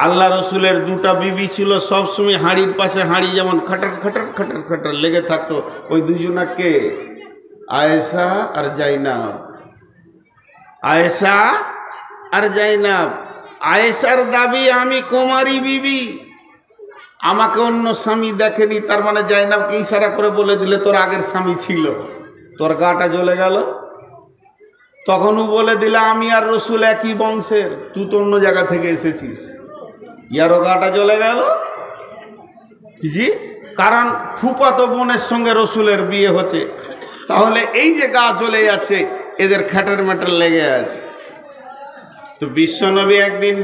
আল্লাহ রসুলের দুটা বিবি ছিল, সবসময় হাঁড়ির পাশে হাঁড়ি যেমন খাটার খাটার খাটার খাটার লেগে থাকতো। ওই দুজনাকে আয়েশা আর জাইনাব, আয়েশা আর জাইনাব। আয়েশার দাবি আমি কুমারী বিবি, আমাকে অন্য স্বামী দেখেনি, তার মানে জাইনাবকে ইশারা করে বলে দিলে তোর আগের স্বামী ছিল, তোর গাটা জ্বলে গেল। তখনও বলে দিলে আমি আর রসুল একই বংশের, তুই তো অন্য জায়গা থেকে এসেছিস, ইয়ারও গাটা জ্বলে গেল। জি, কারণ ফুফাতো বোনের সঙ্গে রসুলের বিয়ে হচ্ছে, তাহলে এই যে গা জ্বলে যাচ্ছে, এদের খ্যাটার ম্যাটার লেগে আছে। তো বিশ্বনবী একদিন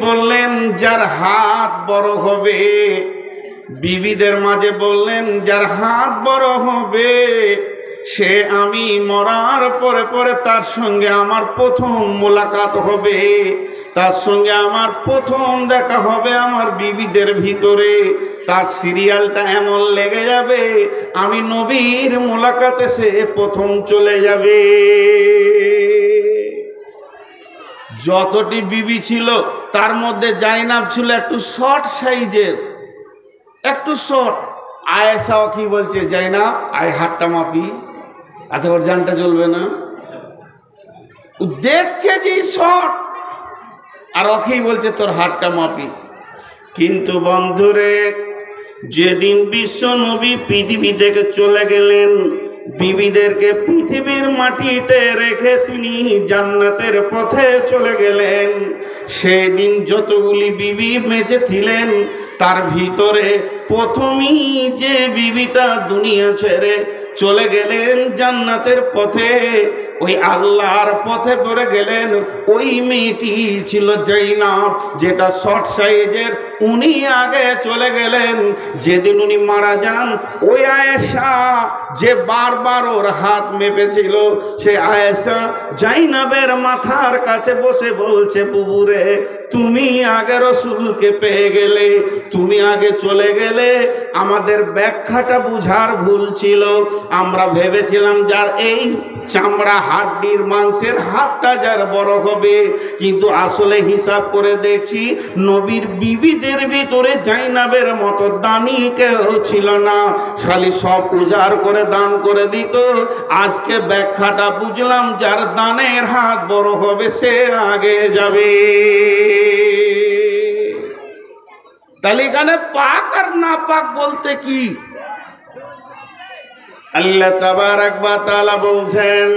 বললেন যার হাত বড় হবে, বিবিদের মাঝে বললেন যার হাত বড় হবে সে আমি মরার পরে পরে তার সঙ্গে আমার প্রথম মোলাকাত হবে, তার সঙ্গে আমার প্রথম দেখা হবে আমার বিবিদের ভিতরে। তার সিরিয়ালটা এমন লেগে যাবে, আমি নবীর মোলাকাতে সে প্রথম চলে যাবে। যতটি বিবি ছিল তার মধ্যে জাইনাব ছিল একটু শর্ট সাইজের, একটু শর্ট। আয়েশাও কি বলছে, জাইনাব আয় হাতটা মাপি। আচ্ছা, ওর জানটা জ্বলবে না? ও দেখছে যে শর্ট, আর ওকেই বলছে তোর হাতটা মাপি। কিন্তু বন্ধুরে, যেদিন বিশ্ব নবী পৃথিবী থেকে চলে গেলেন, বিবিদেরকে পৃথিবীর মাটিতে রেখে তিনি জান্নাতের পথে চলে গেলেন, সেদিন যতগুলি বিবি বেঁচে ছিলেন তার ভিতরে প্রথমেই যে বিবিটা দুনিয়া ছেড়ে চলে গেলেন জান্নাতের পথে, ওই আল্লাহর পথে পড়ে গেলেন, ওই মেয়েটি ছিল জাইনাব, যেটা শর্ট সাইজের। উনি আগে চলে গেলেন। যেদিন উনি মারা যান, ওই আয়েশা যে বারবার ওর হাত মেপেছিল, সে আয়েশা জাইনাবের মাথার কাছে বসে বলছে, বুবুরে তুমি আগে রসুলকে পেয়ে গেলে, তুমি আগে চলে গেলে, আমাদের ব্যাখ্যাটা বুঝার ভুল ছিল। আমরা ভেবেছিলাম যার এই চামড়া হাড্ডির মাংসের হাতটা যার বড় হবে, কিন্তু আসলে হিসাব করে দেখছি নবীর বিবিদের ভিতরে জাইনাবের মতো দানি কেউ ছিল না, খালি সব উজাড় করে দান করে দিত। আজকে ব্যাখ্যাটা বুঝলাম, যার দানের হাত বড় হবে সে আগে যাবে। তাহলে এখানে পাক আর না পাক বলতে কি? আল্লাহ তাবারাক ওয়া তাআলা বলছেন,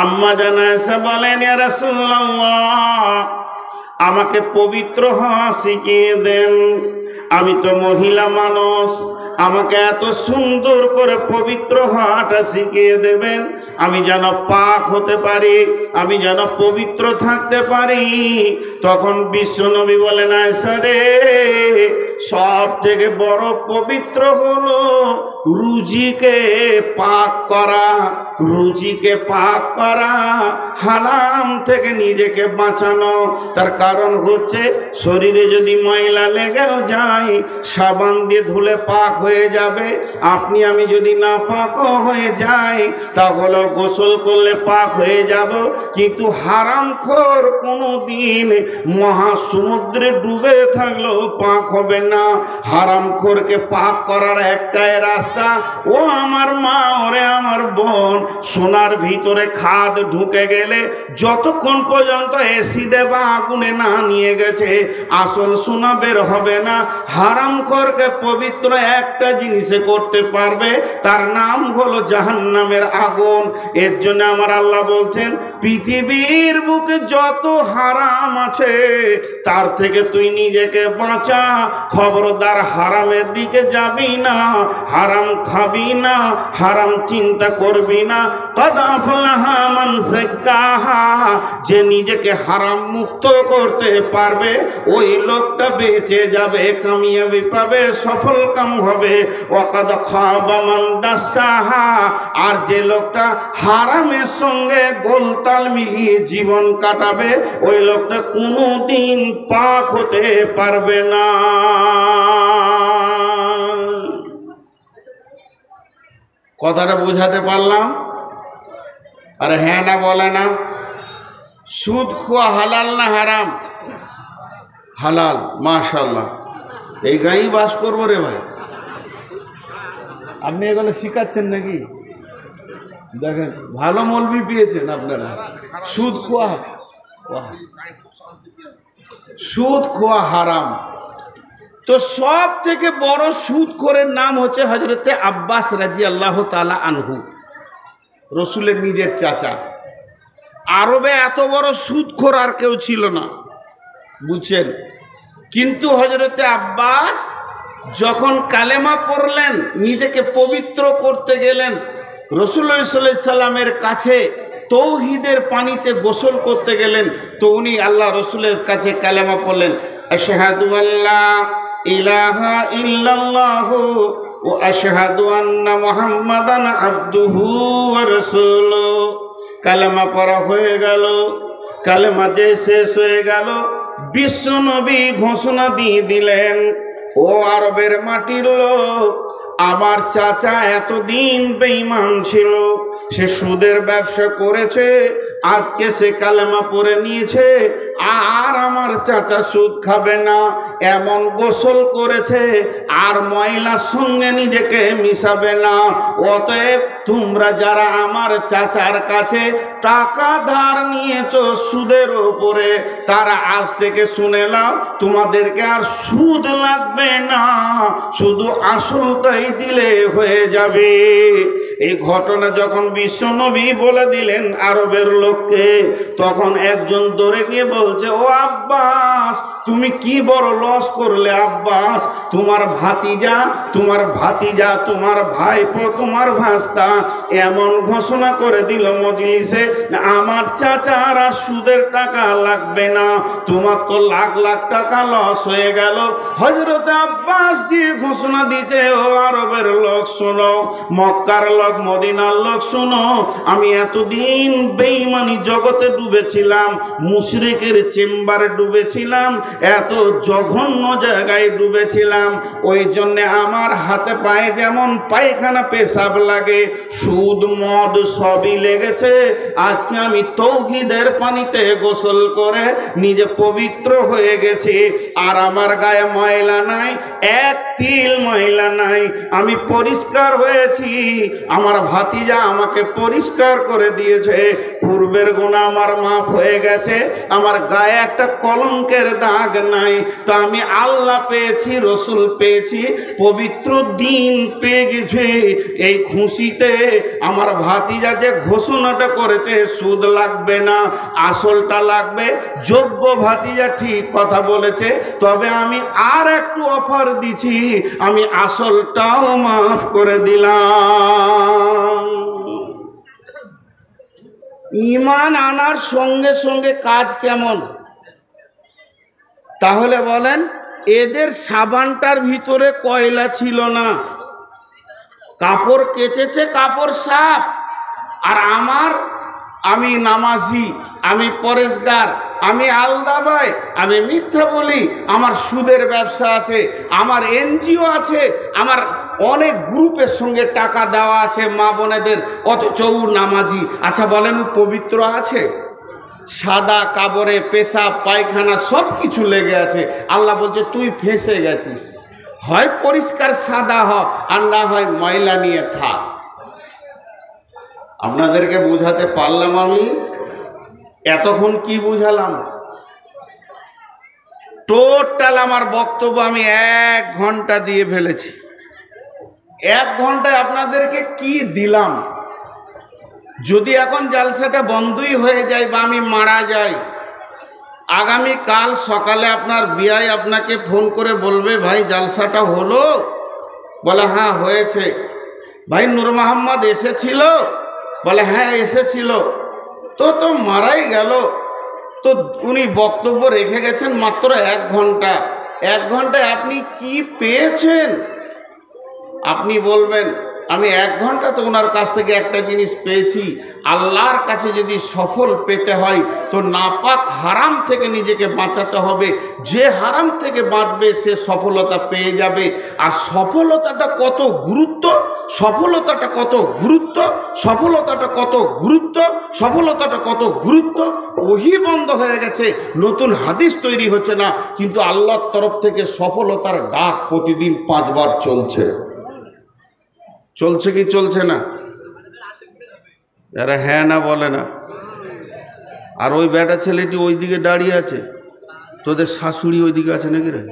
আম্মা জান আয়েশা বলেন, ইয়া রাসূলুল্লাহ আমাকে পবিত্র হওয়া শিখিয়ে দেন, আমি তো মহিলা মানুষ, আমাকে এত সুন্দর করে পবিত্র হওয়াটা শিখিয়ে দেবেন, আমি যেন পাক হতে পারি, আমি যেন পবিত্র থাকতে পারি। তখন বিশ্বনবী বলেন, আয়েশা রে, সব থেকে বড় পবিত্র হলো রুজিকে পাক করা, রুজিকে পাক করা, হারাম থেকে নিজেকে বাঁচানো। তার কারণ হচ্ছে শরীরে যদি ময়লা লেগেও যায়, সাবান দিয়ে ধুলে পাক হয়ে যাবে। আপনি আমি যদি না পাকও হয়ে যাই, তাহলে গোসল করলে পাক হয়ে যাব। কিন্তু হারামখোর কোনোদিন মহাসমুদ্রে ডুবে থাকলেও পাক হবে না। হারামখোরকে পাক করার একটাই রাস্তা, ও আমার মা, ওরে আমার বোন, সোনার ভিতরে খাদ ঢুকে গেলে যতক্ষণ পর্যন্ত অ্যাসিডে বা আগুনে না নিয়ে গেছে আসল সোনা বের হবে না। হারামখোরকে পবিত্র একটা জিনিসে করতে পারবে, তার নাম হলো জাহান্নামের আগুন। এর জন্য আমার আল্লাহ বলছেন, পৃথিবীর বুকে যত হারাম আছে তার থেকে তুই নিজেকে বাঁচা। খবরদার হারামের দিকে যাবি না, হারাম খাবি না, হারাম চিন্তা করবি না। কদ আফলাহা মান যাক্কাহা, যে নিজেকে হারাম মুক্ত করতে পারবে ওই লোকটা বেঁচে যাবে, কামিয়াবি পাবে, সফল কাম হবে। ওয়াকাদ খাবা মান দাসাহা, আর যে লোকটা হারামের সঙ্গে গোলতাল মিলিয়ে জীবন কাটাবে ওই লোকটা কোনোদিন পাক হতে পারবে না। কথাটা বোঝাতে পারলাম? আরে হ্যাঁ না বলে না? সুদ খোয়া হালাল না হারাম? হালাল। মাশাআল্লাহ, এই গাঁয়েই বাস করবো রে ভাই। আপনি এগুলো শিখাচ্ছেন নাকি? দেখেন ভালো মৌলবি পেয়েছেন আপনারা। সুদ খোয়া, সুদ খোয়া হারাম। তো সব থেকে বড় সুদখোরের নাম হচ্ছে হযরতে আব্বাস রাদিয়াল্লাহু তাআলা আনহু, রসুলের নিজের চাচা। আরবে এত বড় সুদখোর আর কেউ ছিল না, বুঝছেন? কিন্তু হযরতে আব্বাস যখন কালেমা পড়লেন, নিজেকে পবিত্র করতে গেলেন, রাসূলুল্লাহ সাল্লাল্লাহু আলাইহি সাল্লামের কাছে তৌহিদের পানিতে গোসল করতে গেলেন, তো উনি আল্লাহ রসুলের কাছে কালেমা পড়লেন, আশহাদু আল্লা ইলাহা ইল্লাল্লাহু ওয়া আশহাদু আন্না মুহাম্মাদান আবদুহু ওয়া রাসূলুহু। কালেমা পড়া হয়ে গেল। কালেমা যে শেষ হয়ে গেল, বিশ্বনবী ঘোষণা দিয়ে দিলেন, ও আরবের মাটির লোক, আমার চাচা এতদিন বেঈমান ছিল, সে সুদের ব্যবসা করেছে, আজকে সে কালেমা পড়ে নিয়েছে, আর আমার চাচা সুদ খাবে না, এমন গোসল করেছে, আর ময়লার সঙ্গে নিজেকে মিশাবে না। অতএব তোমরা যারা আমার চাচার কাছে টাকা ধার নিয়েছো সুদের উপরে, তারা আজ থেকে শুনে নাও, তোমাদেরকে আর সুদ লাগবে না, শুধু আসলটাই দিলে হয়ে যাবে। এই ঘটনা যখন বিশ্বনবী বলে দিলেন আরবের লোককে, তখন একজন দৌড়ে গিয়ে বলছে, ও আব্বাস, তুমি কি বড় লস করলে আব্বাস, তোমার ভাতিজা, তোমার ভাইপো, তোমার ভাস্তা এমন ঘোষণা করে দিল মজলিসে, আমার চাচার আর সুদের টাকা লাগবে না, তোমার তো লাখ লাখ টাকা লস হয়ে গেল। হযরত আব্বাস যে ঘোষণা দিতে, ও আরবের লোক শোনো, মক্কার লোক, মদিনার লোক শোনো, আমি এতদিন বেঈমানি জগতে ডুবেছিলাম, মুশরিকের চেম্বারে ডুবেছিলাম, এত জঘন্য জায়গায় ডুবেছিলাম, ওই জন্যে আমার হাতে পায়ে যেমন পায়খানা পেশাব লাগে, সুদ মদ সবই লেগেছে। আজকে আমি তৌহিদের পানিতে গোসল করে নিজে পবিত্র হয়ে গেছি, আর আমার গায়ে ময়লা নাই, এক তিল ময়লা নাই, আমি পরিষ্কার হয়েছি। আমার ভাতিজা আমাকে পরিষ্কার করে দিয়েছে, পূর্বের গুনাহ আমার মাফ হয়ে গেছে, আমার গায়ে একটা কলঙ্কের দাগ নাই। তো আমি আল্লাহ পেয়েছি, রসুল পেয়েছি, পবিত্র দিন পেয়ে গেছি। এই খুশিতে আমার ভাতিজা যে ঘোষণাটা করেছে সুদ লাগবে না, আসলটা লাগবে, যোগ্য ভাতিজা ঠিক কথা বলেছে। তবে আমি আর একটু অফার দিছি, আমি আসলটাও মাফ করে দিলাম। ঈমান আনার সঙ্গে সঙ্গে কাজ কেমন? তাহলে বলেন, এদের সাবানটার ভিতরে কয়লা ছিল না, কাপড় কেচেছে, কাপড় সাফ। আর আমি নামাজি, আমি পরেশগার, আমি আলদাবাই, আমি মিথ্যা বলি, আমার সুদের ব্যবসা আছে, আমার এনজিও আছে, আমার অনেক গ্রুপের সঙ্গে টাকা দেওয়া আছে মা বোনেদের, অথচ ও নামাজি। আচ্ছা বলেন, ও পবিত্র আছে? সাদা কাপড়ে পেশাব পায়খানা সব কিছু লেগে আছে। আল্লাহ বলছে তুই ফেঁসে গেছিস, হয় পরিষ্কার সাদা হ, আর না হয় ময়লা নিয়ে থাক। আপনাদেরকে বুঝাতে পারলাম? আমি এতক্ষণ কি বুঝালাম? টোটাল আমার বক্তব্য আমি 1 ঘন্টা দিয়ে ফেলেছি। 1 ঘন্টায় আপনাদেরকে কি দিলাম? যদি এখন জালসাটা বন্ধই হয়ে যায় বা আমি মারা যাই, আগামী কাল সকালে আপনার বিআই আপনাকে ফোন করে বলবে, ভাই জালসাটা হলো? বলে হ্যাঁ হয়েছে। ভাই নূর মোহাম্মদ এসেছিল? বলে হ্যাঁ এসেছিল। তো মারাই গেল। তো উনি বক্তব্য রেখে গেছেন মাত্র 1 ঘন্টা। 1 ঘন্টায় আপনি কি পেয়েছেন? আপনি বলবেন আমি 1 ঘন্টাতে ওনার কাছ থেকে একটা জিনিস পেয়েছি, আল্লাহর কাছে যদি সফল পেতে হয় তো নাপাক হারাম থেকে নিজেকে বাঁচাতে হবে। যে হারাম থেকে বাঁচবে সে সফলতা পেয়ে যাবে। আর সফলতাটা কত গুরুত্ব, সফলতাটা কত গুরুত্ব, সফলতাটা কত গুরুত্ব, সফলতাটা কত গুরুত্ব। ওহি বন্ধ হয়ে গেছে, নতুন হাদিস তৈরি হচ্ছে না, কিন্তু আল্লাহর তরফ থেকে সফলতার ডাক প্রতিদিন 5 বার চলছে। চলছে কি চলছে না? এরা হ্যাঁ না বলে না। আর ওই বেটা ছেলেটি ওইদিকে দাঁড়িয়ে আছে, তোদের শাশুড়ি ওইদিকে আছে নাকি রে?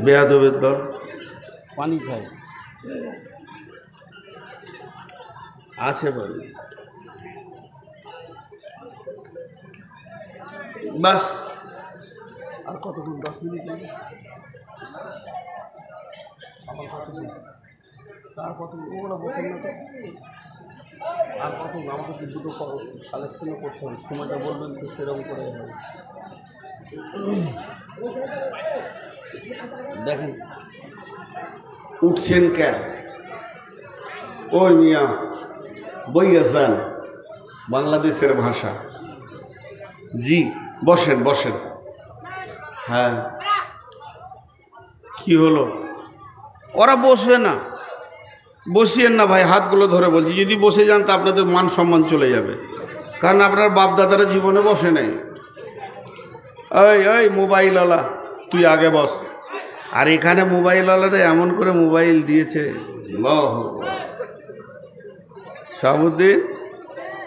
বেয়াদবের দল, পানি খায় আছে বলে বাস। আর কতক্ষণ? 10 মিনিট লাগে। আমার কতক্ষণ? তার কত ওগুলো বলছেন না তো। আর কত? আমাকে দুটো কালেকশনও করতে হবে, সময়টা বলবেন তো সেরকম করে হবে। দেখেন উঠছেন কে? ওই মিয়া বই আছেন বাংলাদেশের ভাষা। জি বসেন বসেন। হ্যাঁ কি হলো? ওরা বসবে না, বসিয়েন না ভাই, হাতগুলো ধরে বলছি। যদি বসে যান তা আপনাদের মান সম্মান চলে যাবে, কারণ আপনার বাপ দাদারা জীবনে বসে নেই। ওই ওই মোবাইলওয়ালা তুই আগে বস। আর এখানে মোবাইলওয়ালারা এমন করে মোবাইল দিয়েছে, সাবুদ্দিন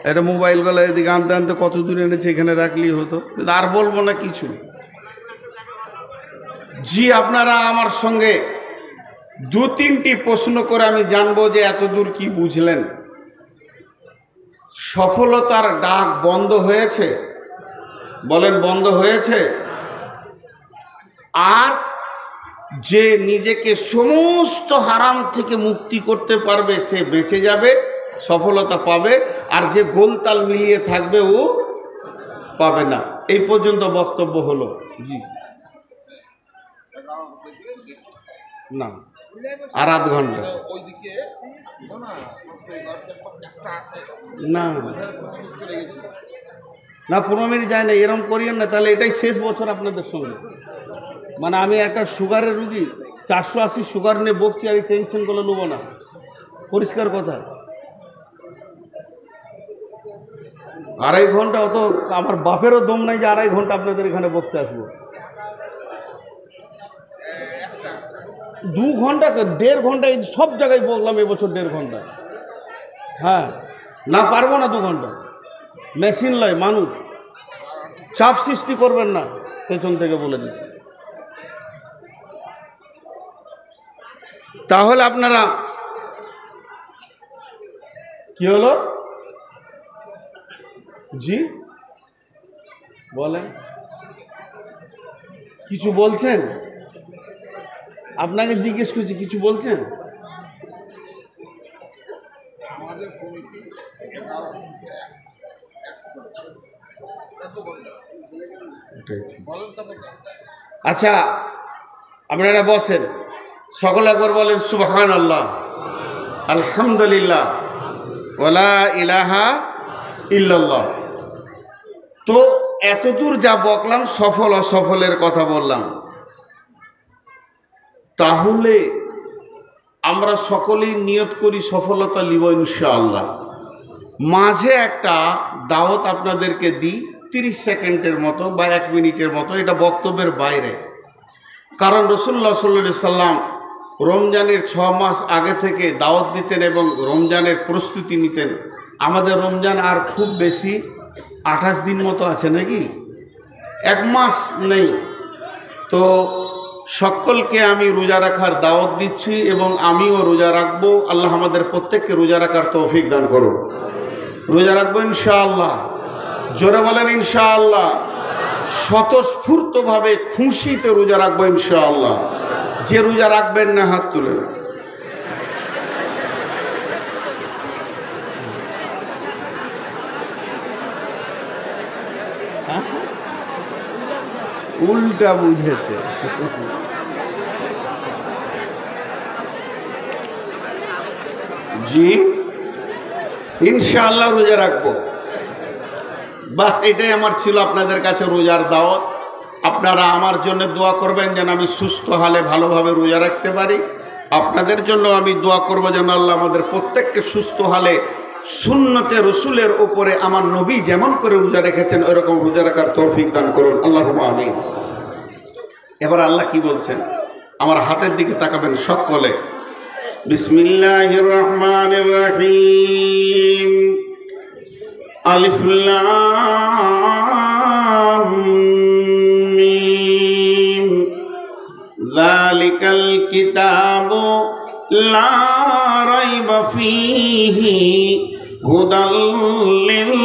এটা মোবাইলগুলো এদিকে আনতে আনতে কত দূরে এনেছে, এখানে রাখলেই হতো। আর বলবো না কিছু। জি আপনারা আমার সঙ্গে 2-3টি প্রশ্ন করে আমি জানবো যে এতদূর কি বুঝলেন। সফলতার ডাক বন্ধ হয়েছে? বলেন বন্ধ হয়েছে? আর যে নিজেকে সমস্ত হারাম থেকে মুক্তি করতে পারবে সে বেঁচে যাবে, সফলতা পাবে। আর যে গোলতাল মিলিয়ে থাকবে ও পাবে না। এই পর্যন্ত বক্তব্য হলো। জি না আর আধ ঘন্টা না না 15 মিনিট যায় না, এরকম করিয়েন না। তাহলে এটাই শেষ বছর আপনাদের সঙ্গে। মানে আমি একটা সুগারের রুগী, 480 সুগার নিয়ে বকছি, আর এই টেনশনগুলো নেবো না। পরিষ্কার কথা। 2.5 ঘন্টা অত আমার বাপেরও দম নাই যে 2.5 ঘন্টা আপনাদের এখানে বকতে আসবো। 2 ঘন্টা 1.5 ঘন্টা এই সব জায়গায় বললাম এবছর 1.5 ঘন্টা। হ্যাঁ না পারবো না 2 ঘন্টা। মেশিন লয় মানুষ, চাপ সৃষ্টি করবেন না, পেছন থেকে বলে দিচ্ছি। তাহলে আপনারা কি হলো? জি বলেন, কিছু বলছেন? আপনাকে জিজ্ঞেস করছি, কিছু বলছেন? আচ্ছা আপনারা বসেন, সকলে একবার বলেন সুবহানাল্লাহ, আলহামদুলিল্লাহ, ওয়ালা ইলাহা ইল্লাল্লাহ। তো এতদূর যা বকলাম সফল অসফলের কথা বললাম। তাহলে আমরা সকলেই নিয়ত করি সফলতা লিব ইনশাআল্লাহ। মাঝে একটা দাওয়াত আপনাদেরকে দিই, 30 সেকেন্ডের মতো বা 1 মিনিটের মতো, এটা বক্তব্যের বাইরে। কারণ রাসূলুল্লাহ সাল্লাল্লাহু আলাইহি সাল্লাম রমজানের 6 মাস আগে থেকে দাওয়াত দিতেন এবং রমজানের প্রস্তুতি নিতেন। আমাদের রমজান আর খুব বেশি 28 দিন মতো আছে নাকি, 1 মাস নেই। তো সকলকে আমি রোজা রাখার দাওয়াত দিচ্ছি এবং আমিও রোজা রাখবো। আল্লাহ আমাদের প্রত্যেককে রোজা রাখার তৌফিক দান করুন। রোজা রাখবো ইনশাআল্লাহ। জোরে বলেন ইনশাআল্লাহ। স্বতঃস্ফূর্তভাবে খুশিতে রোজা রাখবো ইনশাআল্লাহ। যে রোজা রাখবেন না হাত তুলেন। উল্টা বুঝেছে। জি ইনশাআল্লাহ রোজা রাখবো। বাস এটাই আমার ছিল আপনাদের কাছে রোজার দাওয়াত। আপনারা আমার জন্য দোয়া করবেন যেন আমি সুস্থ হালে ভালোভাবে রোজা রাখতে পারি। আপনাদের জন্য আমি দোয়া করবো যেন আল্লাহ আমাদের প্রত্যেককে সুস্থ হালে সুন্নতে রসুলের উপরে আমার নবী যেমন করে রোজা রেখেছেন ওইরকম রোজা রাখার তৌফিক দান করুন, আল্লাহুম্মা আমিন। এবার আল্লাহ কি বলছেন আমার হাতের দিকে তাকাবেন সকলে। বিসমিল্লাহির রহমানির রহিম। আলিফ লাম মিম যালিকাল কিতাবু লা রাইবা ফীহি হুদাল লিল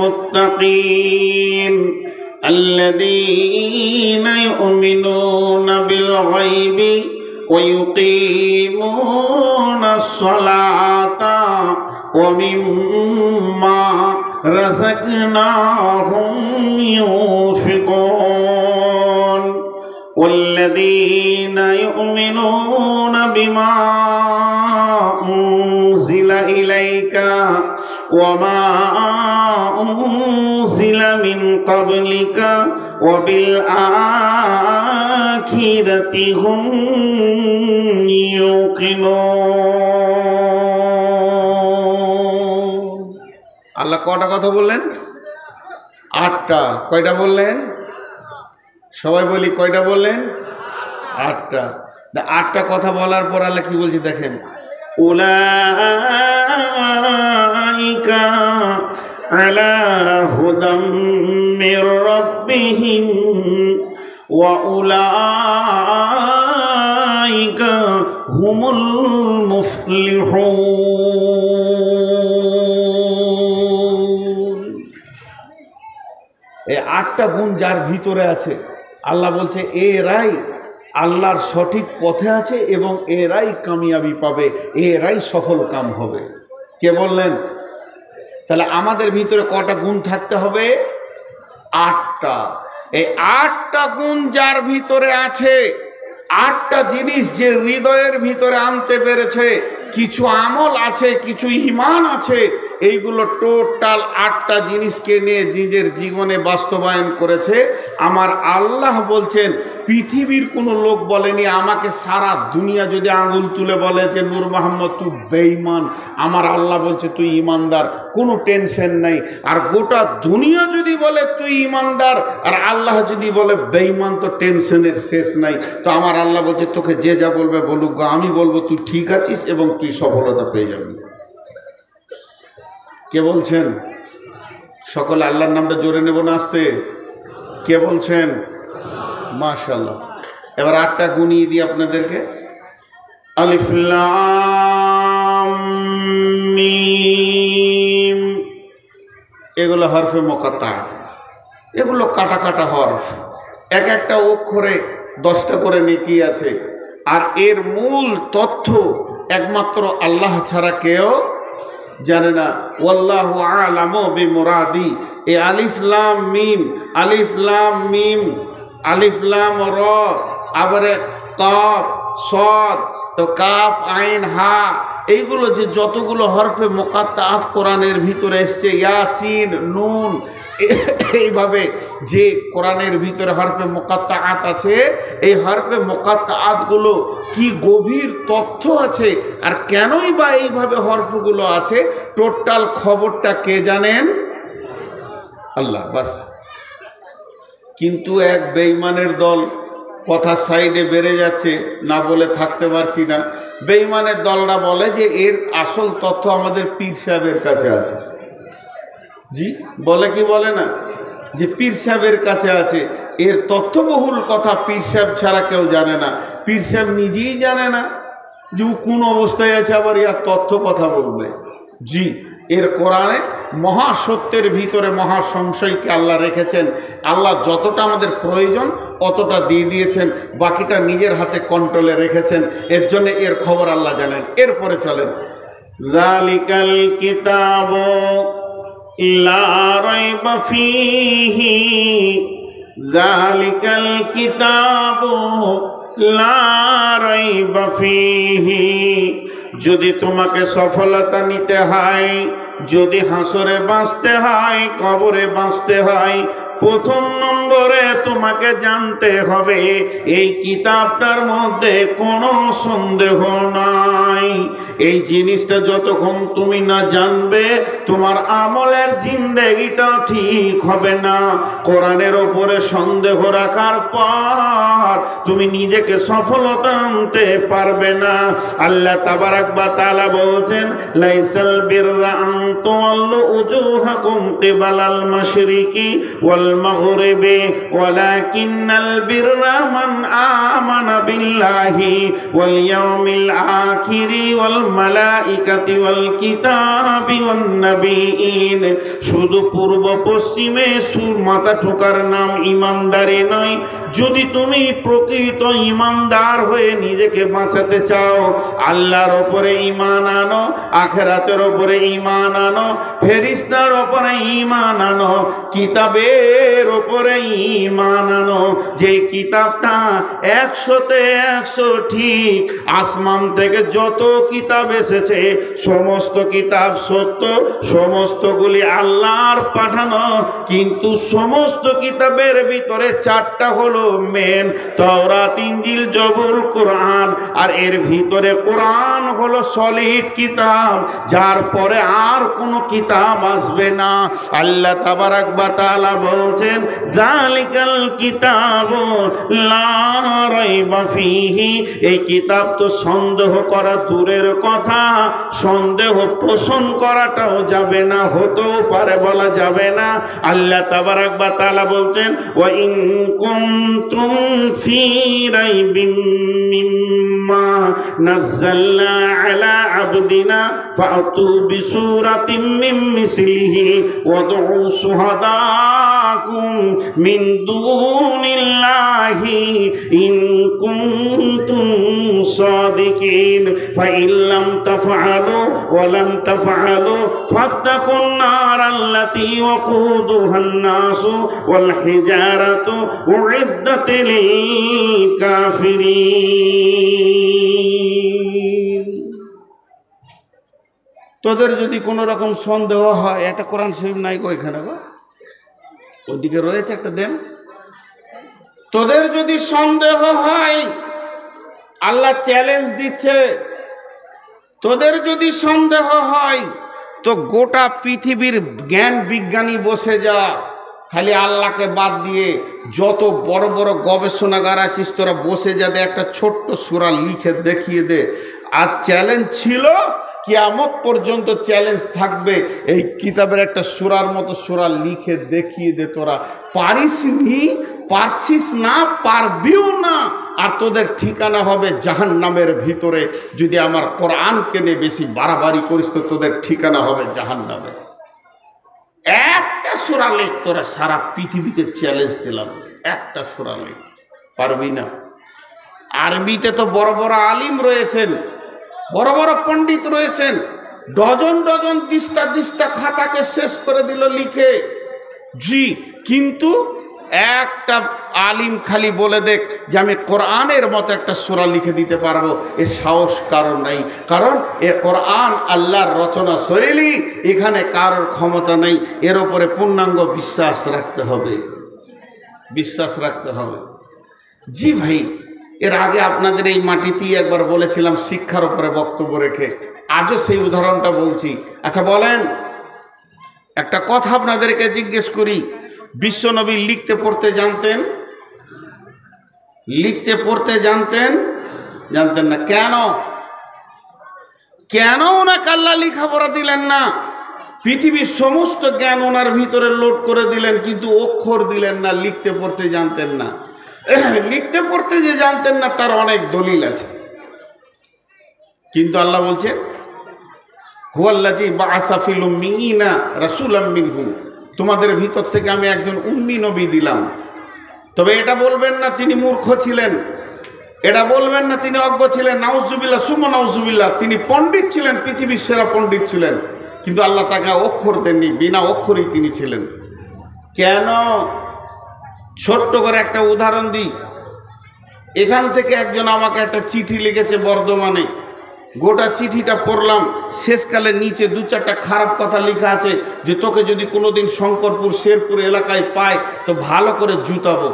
মুত্তাকিন আল্লাযীনা ইউমিনুনা বিল গায়বি ওয়া ইউকিমুনাস সালাতা ওয়া মিম্মা রাযাকনাহুম ইউনফিকুন والذين يؤمنون بما أنزل إليك وما أنزل من قبلك وبالآخرة هم يوقنون। আল্লাহ কয়টা কথা বললেন? 8টা। কয়টা বললেন? সবাই বলি কয়টা বললেন? 8টা। 8টা কথা বলার পর আল্লাহ কি বলছে দেখেন, উলাইকা আলা হুদাম মির রাব্বিহিম ওয়া উলাইকা হুমুল মুফলিহুন। এই 8টা গুণ যার ভিতরে আছে আল্লাহ বলছে এরাই আল্লাহর সঠিক পথে আছে এবং এরাই কামিয়াবি পাবে, এরাই সফল কাম হবে। কে বললেন? তাহলে আমাদের ভিতরে কটা গুণ থাকতে হবে? 8টা। এই 8টা গুণ যার ভিতরে আছে, 8টা জিনিস যে হৃদয়ের ভিতরে আনতে পেরেছে, কিছু আমল আছে, কিছু ঈমান আছে, এইগুলো টোটাল 8টা জিনিসকে নিয়ে নিজের জীবনে বাস্তবায়ন করেছে। আমার আল্লাহ বলছেন পৃথিবীর কোনো লোক বলেনি আমাকে সারা দুনিয়া যদি আঙুল তুলে বলে যে নূর মোহাম্মদ তুই বেঈমান, আমার আল্লাহ বলছে তুই ইমানদার, কোনো টেনশন নাই। আর গোটা দুনিয়া যদি বলে তুই ইমানদার আর আল্লাহ যদি বলে বেঈমান, তো টেনশনের শেষ নাই। তো আমার আল্লাহ বলছে তোকে যে যা বলবে বলুক, আমি বলবো তুই ঠিক আছিস এবং তুই সফলতা পেয়ে যাবি। কে বলছেন? সকলে আল্লাহর নামটা জোরে নেব না আস্তে? কে বলছেন? মাশাআল্লাহ। এবার 8টা গুণিয়ে দিই আপনাদেরকে। আলিফ লাম মিম, এগুলো হরফে মুকাত্তা, এগুলো কাটা কাটা হরফ। এক একটা অক্ষরে 10টা করে নেকি আছে। আর এর মূল তথ্য একমাত্র আল্লাহ ছাড়া কেউ জানে না। ওয়াল্লাহু আ'লামু বিমুরাদি। এই আলিফ লাম মিম, আলিফ লাম মিম, আলিফ লাম র, আবারে কাফ সদ, তো কাফ আইন হা, এইগুলো যে যতগুলো হরফে মুকাত্তাআত কোরআনের ভিতরে এসছে, ইয়াসিন নুন, এইভাবে যে কোরআনের ভিতরে হরফে মুকাত্তাআত আছে, এই হরফে মুকাত্তাআতগুলো কি গভীর তথ্য আছে আর কেনই বা এইভাবে হরফগুলো আছে, টোটাল খবরটা কে জানেন? আল্লাহ বাস। কিন্তু এক বেঈমানের দল, কথা সাইডে বেড়ে যাচ্ছে, না বলে থাকতে পারছি না। বেঈমানের দলরা বলে যে এর আসল তথ্য আমাদের পীর সাহেবের কাছে আছে। জি বলে কি বলে না, যে পীর সাহেবের কাছে আছে। এর তথ্যবহুল কথা পীর সাহেব ছাড়া কেউ জানে না। পীর সাহেব নিজেই জানে না যে ও কোন অবস্থায় আছে, আবার ইয়ার তথ্য কথা বলবে। জি, এর কোরআনে মহাসত্যের ভিতরে মহা সংশয়কে আল্লাহ রেখেছেন। আল্লাহ যতটা আমাদের প্রয়োজন অতটা দিয়ে দিয়েছেন, বাকিটা নিজের হাতে কন্ট্রোলে রেখেছেন। এর জন্য এর খবর আল্লাহ জানেন। এরপরে চলেন, যালিকাল কিতাবু লা রাইবা ফীহি, যালিকাল কিতাবু লা রাইবা ফীহি যদি তোমাকে সফলতা নিতে হয়, যদি হাসরে বাঁচতে হয়, কবরে বাঁচতে হয়, প্রথম নম্বরে তোমাকে জানতে হবে এই কিতাবটার মধ্যে কোনো সন্দেহ নাই। এই জিনিসটা যতক্ষণ তুমি না জানবে, তোমার আমলের জিন্দেগিটাও ঠিক হবে না। কোরআনের ওপরে সন্দেহ রাখার পর তুমি নিজেকে সফলতা আনতে পারবে না। আল্লাহ তাবারাক ওয়া তাআলা বলছেন, লাইসাল বিররা আন তুওয়াল্লু উজুহাকুম কিবালাল মাশরিকি ওয়াল মাগরিবি ওয়ালাকিন্নাল বিররা মান আমানা বিল্লাহি ওয়াল ইয়াউমিল আখিরি ওয়াল মালাইকাতি ওয়াল কিতাবি ওয়ান নাবিয়িন। শুধু পূর্ব পশ্চিমে সুর মাথা ঠোকার নাম ইমানদারি নয়। যদি তুমি প্রকৃত ইমানদার হয়ে নিজেকে বাঁচাতে চাও, আল্লাহর ওপরে ঈমান আনো, আখিরাতের ওপরে ঈমান আনো, ফেরেশতার ওপরে ঈমান আনো, কিতাবের ওপরে ঈমান আনো। যে কিতাবটা 100-তে 100 ঠিক। আসমান থেকে যত কিতাব এসেছে সমস্ত কিতাব সত্য, সমস্তগুলি আল্লাহর পাঠানো। কিন্তু সমস্ত কিতাবের ভিতরে 4টা হলো মেন, তাওরাত, ইনজিল, জবুর, কোরআন। আর এর ভিতরে কোরআন হলো সলিড কিতাব, যার পরে আর কোনো কিতাব আসবে না। আল্লাহ তাবারাক ওয়া তাআলা বলছেন, যালিকাল কিতাবু লা রাইবা ফীহি। এই কিতাব তো সন্দেহ করা দূরের কথা, সন্দেহ পোষণ করাটাও যাবে না, হতেও পারে বলা যাবে না। আল্লাহ তাবারাক ওয়া তাআলা বলছেন, ওয়া ইন কুনতুম ফী রাইবিন মিম্মা নাযালনা আলা আবদিনা ফাতু বিসূরাতিন মিন মিসলিহি ওয়াদউ শুহাদাকুম মিন দুনিল্লাহি ইন কুনতুম সাদিকিন ফাইন লাম তাফআলু ওয়া লাম তাফআলু ফাত্তাকুন নারাল্লাতী ওয়াকুদুহান নাসু ওয়াল হিজারাতু উইদ্দাত লিল কাফিরিন। তোদের যদি কোনো রকম সন্দেহ হয়, একটা কোরআন শরীফ নাই গো এখানে গো, ওইদিকে রয়েছে একটা দেন। তোদের যদি সন্দেহ হয়, আল্লাহ চ্যালেঞ্জ দিচ্ছে, তোদের যদি সন্দেহ হয় তো গোটা পৃথিবীর জ্ঞান বিজ্ঞানী বসে যা, খালি আল্লাহকে বাদ দিয়ে যত বড় বড় গবেষণাগার আছিস তোরা বসে যা, দে একটা ছোট্ট সূরা লিখে দেখিয়ে দে। আর চ্যালেঞ্জ ছিল, কিয়ামত পর্যন্ত চ্যালেঞ্জ থাকবে, এই কিতাবের একটা সূরার মতো সূরা লিখে দেখিয়ে দে। তোরা পারিসনি, পারছিস না, পারবিও না। আর তোদের ঠিকানা হবে জাহান্নামের ভিতরে। যদি আমার কোরআনকে নিয়ে বেশি বাড়াবাড়ি করিস তো তোদের ঠিকানা হবে জাহান্নামে। একটা সূরা লেখ, তোরা সারা পৃথিবীকে চ্যালেঞ্জ দিলাম, একটা সূরা লেখ, পারবি না। আরবিতে তো বড় বড় আলিম রয়েছেন, বড় বড় পণ্ডিত রয়েছেন, ডজন ডজন দিস্তা দিস্তা খাতাকে শেষ করে দিল লিখে। জি, কিন্তু একটা আলিম খালি বলে দেখ যে আমি কোরআনের মতো একটা সূরা লিখে দিতে পারবো, এ সাহস কারণ নাই। কারণ এ কোরআন আল্লাহর রচনা শৈলী, এখানে কারোর ক্ষমতা নেই। এর ওপরে পূর্ণাঙ্গ বিশ্বাস রাখতে হবে, বিশ্বাস রাখতে হবে। জি ভাই, এর আগে আপনাদের এই মাটিতেই একবার বলেছিলাম শিক্ষার উপরে বক্তব্য রেখে, আজও সেই উদাহরণটা বলছি। আচ্ছা বলেন, একটা কথা আপনাদেরকে জিজ্ঞেস করি, বিশ্বনবী লিখতে পড়তে জানতেন? লিখতে পড়তে জানতেন? জানতেন না। কেন? কেন ওনাকে আল্লাহ লেখাপড়া দিলেন না? পৃথিবীর সমস্ত জ্ঞান ওনার ভিতরে লোড করে দিলেন, কিন্তু অক্ষর দিলেন না, লিখতে পড়তে জানতেন না। লিখতে পড়তে যে জানতেন না তার অনেক দলিল আছে, কিন্তু আল্লাহ বলছেন, হুয়াল্লাযী বা'আসা ফিল উম্মিয়িনা রাসূলাম মিনহুম, তোমাদের ভিতর থেকে আমি একজন উম্মি নবী দিলাম। তবে এটা বলবেন না তিনি মূর্খ ছিলেন, এটা বলবেন না তিনি অজ্ঞ ছিলেন, নাউজুবিল্লাহ সুম্মা নাউজুবিল্লাহ, তিনি পণ্ডিত ছিলেন, পৃথিবীর সেরা পণ্ডিত ছিলেন, কিন্তু আল্লাহ তাকে অক্ষর দেননি, বিনা অক্ষরেই তিনি ছিলেন। কেন? ছোট্ট করে একটা উদাহরণ দিই। এখান থেকে একজন আমাকে একটা চিঠি লিখেছে বর্ধমানে, গোটা চিঠিটা পড়লাম, শেষকালে নিচে দু চারটা খারাপ কথা লেখা আছে যে তোকে যদি কোনোদিন শঙ্করপুর শেরপুর এলাকায় পায় তো ভালো করে জুতাবো।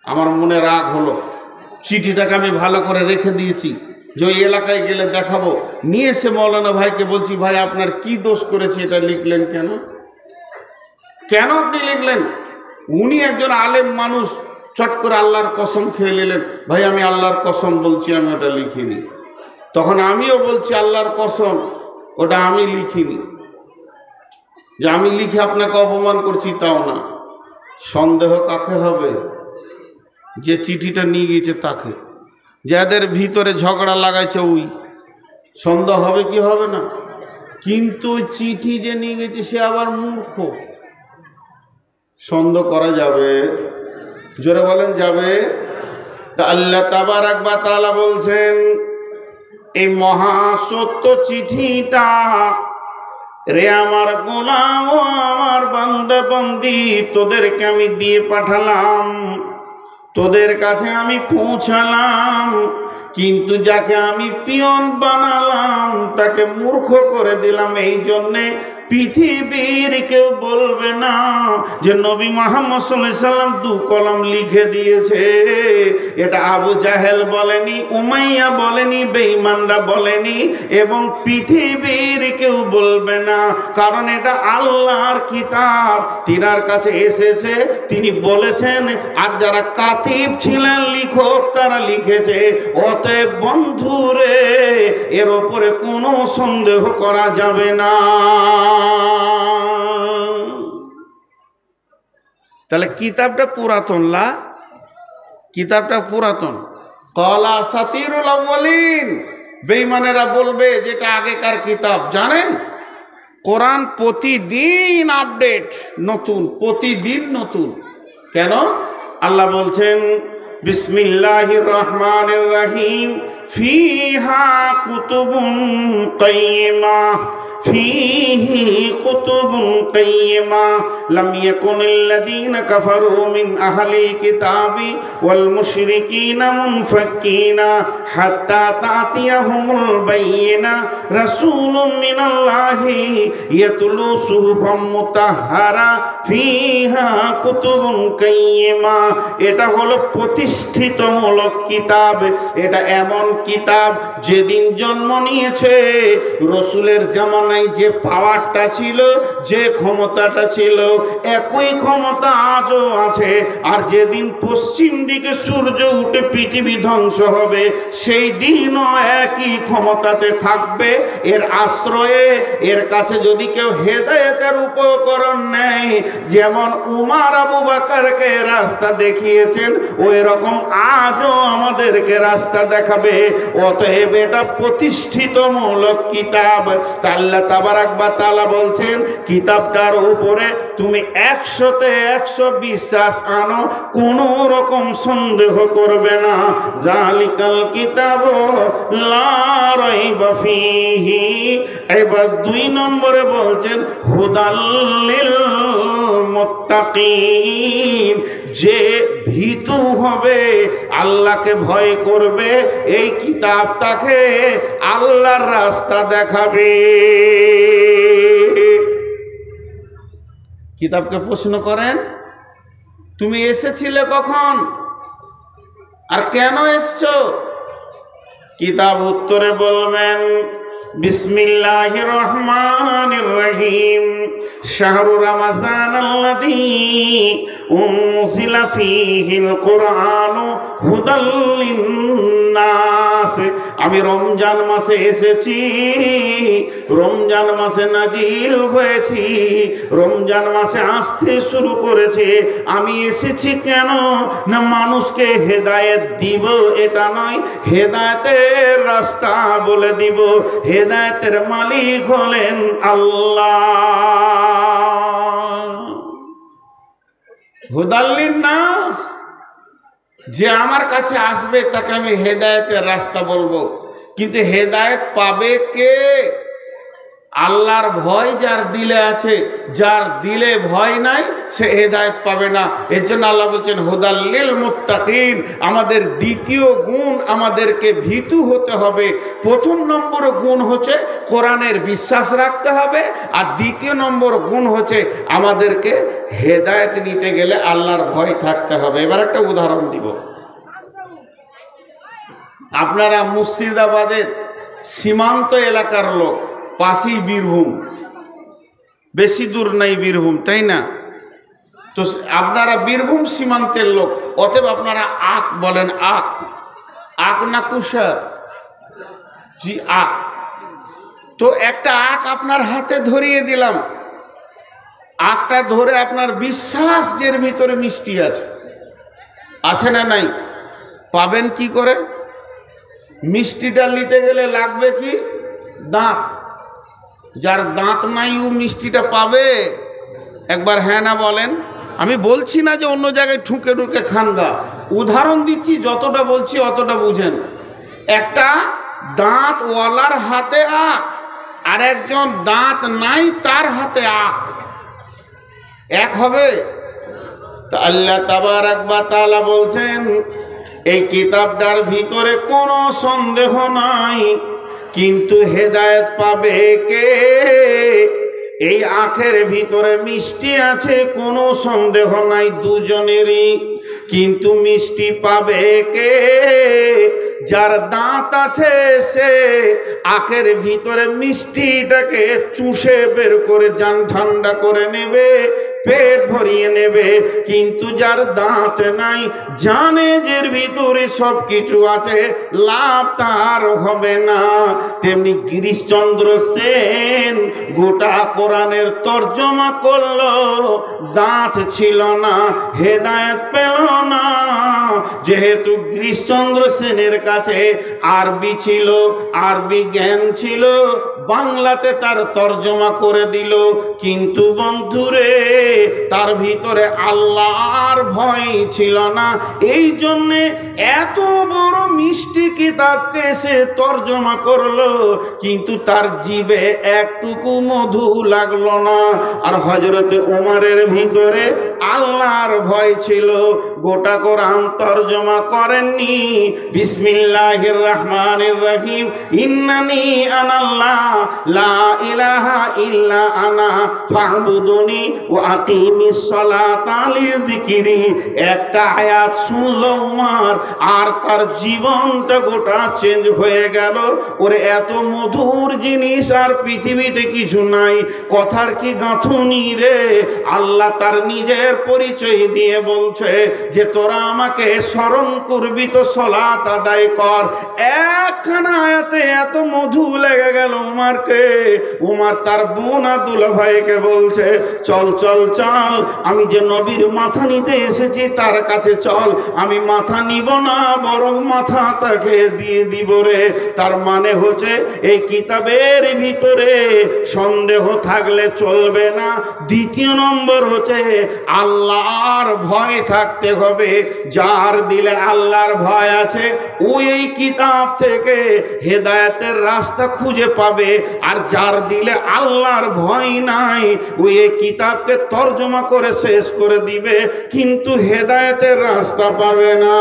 আমার মনে রাগ হলো, চিঠিটাকে আমি ভালো করে রেখে দিয়েছি যে ওই এলাকায় গেলে দেখাবো। নিয়ে এসে মৌলানা ভাইকে বলছি, ভাই আপনার কি দোষ করেছে, এটা লিখলেন কেন? কেন আপনি লিখলেন? উনি একজন আলেম মানুষ, চট করে আল্লাহর কসম খেয়ে নিলেন, ভাই আমি আল্লাহর কসম বলছি আমি ওটা লিখিনি। তখন আমিও বলছি আল্লাহর কসম ওটা আমি লিখিনি, যে আমি লিখে আপনাকে অপমান করছি তাও না। সন্দেহ কাকে হবে? যে চিঠিটা নিয়ে গিয়েছে তাকে। যাদের ভিতরে ঝগড়া লাগাইছে ওই সন্দেহ হবে কি হবে না? কিন্তু চিঠি যে নিয়ে গেছে সে আবার মূর্খ, সন্দেহ করা যাবে? জোরে বলেন যাবে? তা আল্লাহ তাবারাক ওয়া তাআলা বলছেন এই মহা সত্য চিঠিটা রে আমার গোলাম ও আমার বান্দা বান্দি, তোদেরকে আমি দিয়ে পাঠালাম, তোদের কাছে আমি পৌঁছালাম, কিন্তু যাকে আমি পিয়ন বানালাম তাকে মূর্খ করে দিলাম। এই জন্যে পৃথিবীর কেউ বলবে না যে নবী মুহাম্মদ সাল্লাল্লাহু আলাইহি সাল্লাম দু কলম লিখে দিয়েছে। এটা আবু জাহেল বলেনি, উমাইয়া বলেনি, বেঈমানরা বলেনি, এবং পৃথিবীর কেউ বলবে না, কারণ এটা আল্লাহর কিতাব, তিনার কাছে এসেছে, তিনি বলেছেন। আর যারা কাতিব ছিলেন লিখক তারা লিখেছে। অতএব বন্ধুরে এর ওপরে কোনো সন্দেহ করা যাবে না। তাহলে কিতাবটা পুরাতন লা, কিতাবটা পুরাতন। ক্বালা আসাতিরুল আউয়ালিন, বেঈমানেরা বলবে যেটা আগেকার কিতাব। জানেন কোরআন প্রতিদিন আপডেট, নতুন, প্রতিদিন নতুন। কেন? আল্লাহ বলছেন বিসমিল্লাহির রহমানির রহিম, ফিহা কুতুবুন কাইয়্যিমা, ফিহি কুতুবুন কাইয়্যিমা লাম ইয়াকুনিল্লাযীনা কাফারু মিন আহলিল কিতাবি ওয়াল মুশরিকিনা মুনফাক্কিনা হাত্তা তাতিয়াহুমুল বায়্যিনা রাসূলুম মিনাল্লাহি ইয়াতলু সুহুফাম মুতাহহারা ফিহা কুতুবুন কাইয়্যিমা। এটা হলো প্রতিষ্ঠিতমূলক কিতাব। এটা এমন কিতাব যেদিন জন্ম নিয়েছে রসুলের জামানায় যে পাওয়ারটা ছিল, যে ক্ষমতাটা ছিল, একই ক্ষমতা আজও আছে। আর যেদিন পশ্চিম দিকে সূর্য উঠে পৃথিবী ধ্বংস হবে সেই দিনও একই ক্ষমতাতে থাকবে। এর আশ্রয়ে এর কাছে যদি কেউ হেদায়েতের উপকরণ নেয়, যেমন উমর আবু বকরকে রাস্তা দেখিয়েছেন ওই রকম আজও আমাদেরকে রাস্তা দেখাবে। অতএব এটা প্রতিষ্ঠিতমূলক কিতাব। আল্লাহ তাবারাক ওয়া তাআলা বলছেন কিতাবটার উপরে তুমি 100তে 100 বিশ্বাস আনো, কোনো রকম সন্দেহ করবে না। জালিকাল কিতাবু লা রাইবা ফীহি। এবার 2 নম্বরে বলছেন হুদাল লিল মুত্তাকিন, যে ভীতু হবে, আল্লাহকে ভয় করবে, এই কিতাব তাকে আল্লাহর রাস্তা দেখাবে। কিতাবকে প্রশ্ন করেন তুমি এসেছিলে কখন আর কেন এসছো? কিতাব উত্তরে বলবেন বিসমিল্লাহির রহমানির রহিম, শাহরু রমাযানাল্লাযী উনজিলা ফীহিল কুরআনু হুদাল লিন্নাস। আমি রমজান মাসে এসেছি, রমজান মাসে নাজিল হয়েছি, রমজান মাসে আসতে শুরু করেছে। আমি এসেছি কেন না মানুষকে হেদায়েত দিব, এটা নয়, হেদায়েতের রাস্তা বলে দিব। হেদায়েতের মালিক হলেন আল্লাহ। হুদাল লিন্নাস, যে আমার কাছে আসবে তাকে আমি হেদায়েতের রাস্তা বলবো। কিন্তু হেদায়েত পাবে কে? আল্লাহর ভয় যার দিলে আছে, যার দিলে ভয় নাই সে হেদায়েত পাবে না। এর জন্য আল্লাহ বলছেন হুদাল্লিল মুত্তাকিন। আমাদের দ্বিতীয় গুণ, আমাদেরকে ভীতু হতে হবে। প্রথম নম্বর গুণ হচ্ছে কোরআনের বিশ্বাস রাখতে হবে, আর দ্বিতীয় নম্বর গুণ হচ্ছে আমাদেরকে হেদায়েত নিতে গেলে আল্লাহর ভয় থাকতে হবে। এবার একটা উদাহরণ দিব। আপনারা মুর্শিদাবাদের সীমান্ত এলাকার লোক, পাশেই বীরভূম, বেশি দূর নাই বীরভূম, তাই না? তো আপনারা বীরভূম সীমান্তের লোক, অতএব আপনারা আখ বলেন। আখ, আখ না কুষার? জি আখ। তো একটা আখ আপনার হাতে ধরিয়ে দিলাম, আখটা ধরে আপনার বিশ্বাস যে এর ভিতরে মিষ্টি আছে, আছে না নাই? পাবেন কি করে? মিষ্টিটা নিতে গেলে লাগবে কি? দাঁত। যার দাঁত নাই ও মিষ্টিটা পাবে? একবার হ্যাঁ না বলেন। আমি বলছি না যে অন্য জায়গায় ঠুকে ঠুকে খানগা, উদাহরণ দিচ্ছি, যতটা বলছি অতটা বুঝেন। একটা দাঁতওয়ালার হাতে আখ, আর একজন দাঁত নাই তার হাতে আখ, এক হবে? তা আল্লাহ তাবারাক ওয়া তাআলা বলছেন এই কিতাবটার ভিতরে কোনো সন্দেহ নাই, কিন্তু হেদায়েত পাবে কে? এই আখের ভিতরে মিষ্টি আছে, কোনো সন্দেহ নাই দুজনেরই, কিন্তু মিষ্টি পাবে কে? যার দাঁত আছে সে আখের ভিতরে মিষ্টিটাকে চুষে বের করে জান ঠান্ডা করে নেবে, পেট ভরিয়ে নেবে। কিন্তু যার দাঁত নাই, জানে যে এর ভিতরে সব কিছু আছে, লাভ তার হবে না। তেমনি গিরিশচন্দ্র সেন গোটা কোরআনের তর্জমা করলো, দাঁত ছিল না, হেদায়েত পেল না। যেহেতু গিরিশচন্দ্র সেনের কাছে আরবি ছিল, আরবি জ্ঞান ছিল, বাংলাতে তার তর্জমা করে দিল। কিন্তু বন্ধুরে, তার ভিতরে আল্লাহর ভয় ছিল না, এই জন্যে এত বড় মিষ্টি কিতাবকে সে তর্জমা করলো, কিন্তু তার জিবে একটুকু মধু লাগলো না। আর হযরতে ওমরের ভিতরে আল্লাহর ভয় ছিল, গোটা কোরআন তর্জমা করেননি। বিসমিল্লাহির রহমানির রহিম, ইন্নানি আনাল্লাহ লা ইলাহা ইল্লা আনা ফা'বুদুনি ওয়া আকিমিস সালাতা লিযিকরি। একটা আয়াত শুনলো উমর, আর তার জীবনটা গোটা চেঞ্জ হয়ে গেল। ওরে এত মধুর জিনিস আর পৃথিবীতে কিছু নাই। কথার কি গাঁথুনি রে! আল্লাহ তার নিজের পরিচয় দিয়ে বলছে যে তোরা আমাকে স্মরণ করবি তো সালাত আদায় কর। একখানা আয়াতে এত মধু লেগে গেল উমারকে। উমার তার বোন আব্দুল্লাহ ভাইকে বলছে, চল চল চল, আমি যে নবীর মাথা নিতে এসেছি তার কাছে চল। আমি মাথা নিব না, বরং মাথা তাকে দিয়ে দিব রে। তার মানে হচ্ছে এই কিতাবের ভিতরে সন্দেহ থাকলে চলবে না। দ্বিতীয় নম্বর হচ্ছে আল্লাহর ভয় থাকতে হবে। যার দিলে আল্লাহর ভয় আছে, ও এই কিতাব থেকে হেদায়েতের রাস্তা খুঁজে পাবে। আর যার দিলে আল্লাহর ভয় নাই, ও এই কিতাবকে তর্জমা করে শেষ করে দিবে, কিন্তু হেদায়েতের রাস্তা পাবে না।